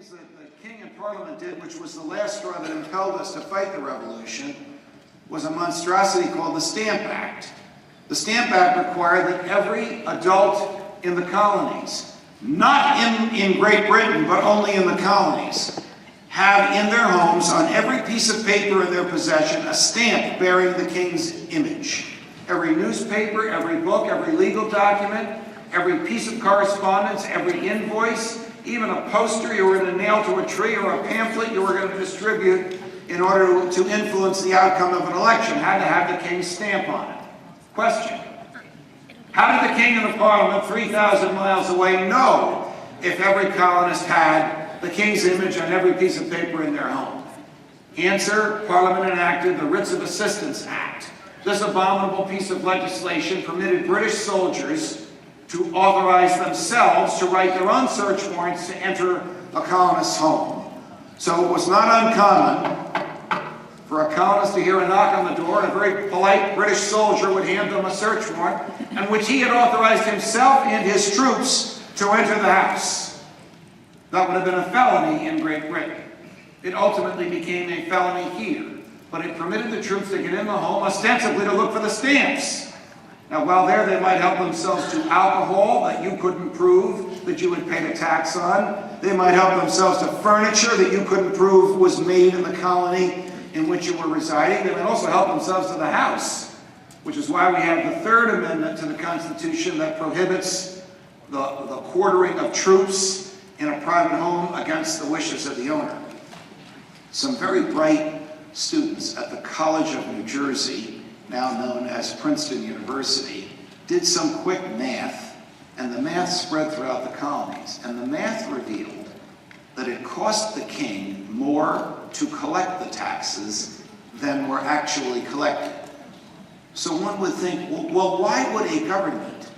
things that the King and Parliament did, which was the last straw that impelled us to fight the revolution, was a monstrosity called the Stamp Act. The Stamp Act required that every adult in the colonies, not in Great Britain, but only in the colonies, have in their homes, on every piece of paper in their possession, a stamp bearing the King's image. Every newspaper, every book, every legal document, every piece of correspondence, every invoice, even a poster you were going to nail to a tree or a pamphlet you were going to distribute in order to influence the outcome of an election had to have the King's stamp on it. Question: how did the King and the Parliament 3,000 miles away know if every colonist had the King's image on every piece of paper in their home? Answer: Parliament enacted the Writs of Assistance Act. This abominable piece of legislation permitted British soldiers to authorize themselves to write their own search warrants to enter a colonist's home. So it was not uncommon for a colonist to hear a knock on the door, and a very polite British soldier would hand them a search warrant in which he had authorized himself and his troops to enter the house. That would have been a felony in Great Britain. It ultimately became a felony here, but it permitted the troops to get in the home ostensibly to look for the stamps. Now, while there, they might help themselves to alcohol that you couldn't prove that you had paid a tax on. They might help themselves to furniture that you couldn't prove was made in the colony in which you were residing. They might also help themselves to the house, which is why we have the Third Amendment to the Constitution that prohibits the quartering of troops in a private home against the wishes of the owner. Some very bright students at the College of New Jersey, now known as Princeton University, did some quick math, and the math spread throughout the colonies. And the math revealed that it cost the King more to collect the taxes than were actually collected. So one would think, well, why would a government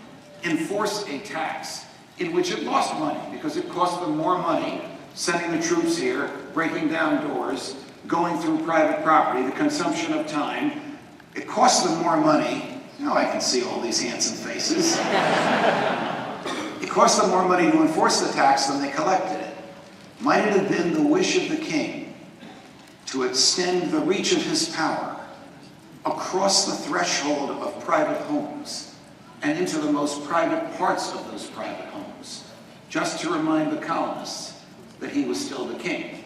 enforce a tax in which it lost money? Because it cost them more money sending the troops here, breaking down doors, going through private property, the consumption of time. It cost them more money. Now I can see all these handsome faces. It cost them more money to enforce the tax than they collected it. Might it have been the wish of the King to extend the reach of his power across the threshold of private homes and into the most private parts of those private homes, just to remind the colonists that he was still the King?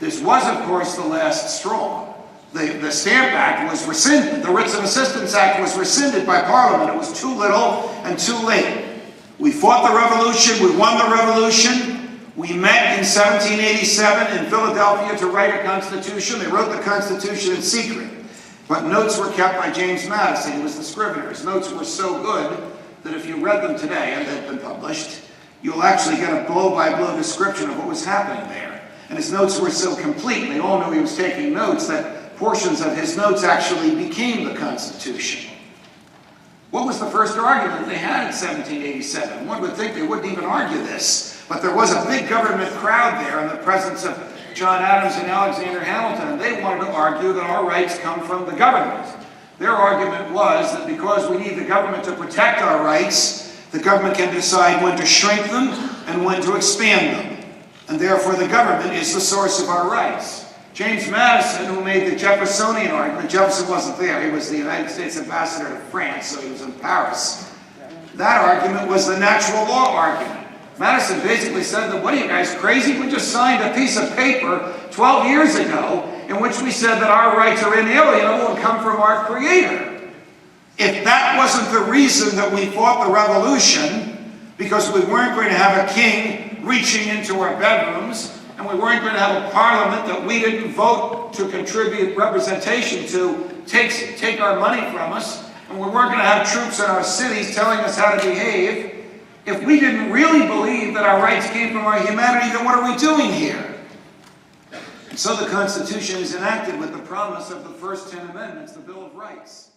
This was, of course, the last straw. The Stamp Act was rescinded. The Writs of Assistance Act was rescinded by Parliament. It was too little and too late. We fought the revolution. We won the revolution. We met in 1787 in Philadelphia to write a constitution. They wrote the Constitution in secret, but notes were kept by James Madison. He was the scrivener. His notes were so good that if you read them today, and they've been published, you'll actually get a blow-by-blow description of what was happening there. And his notes were so complete, they all knew he was taking notes, that portions of his notes actually became the Constitution. What was the first argument they had in 1787? One would think they wouldn't even argue this, but there was a big government crowd there in the presence of John Adams and Alexander Hamilton, and they wanted to argue that our rights come from the government. Their argument was that because we need the government to protect our rights, the government can decide when to shrink them and when to expand them, and therefore the government is the source of our rights. James Madison, who made the Jeffersonian argument — Jefferson wasn't there, he was the United States ambassador to France, so he was in Paris — that argument was the natural law argument. Madison basically said that, what are you guys, crazy? We just signed a piece of paper 12 years ago in which we said that our rights are inalienable and come from our Creator. If that wasn't the reason that we fought the revolution, because we weren't going to have a king reaching into our bedrooms, and we weren't going to have a parliament that we didn't vote to contribute representation to take our money from us, and we weren't going to have troops in our cities telling us how to behave, if we didn't really believe that our rights came from our humanity, then what are we doing here? And so the Constitution is enacted with the promise of the first 10 amendments, the Bill of Rights.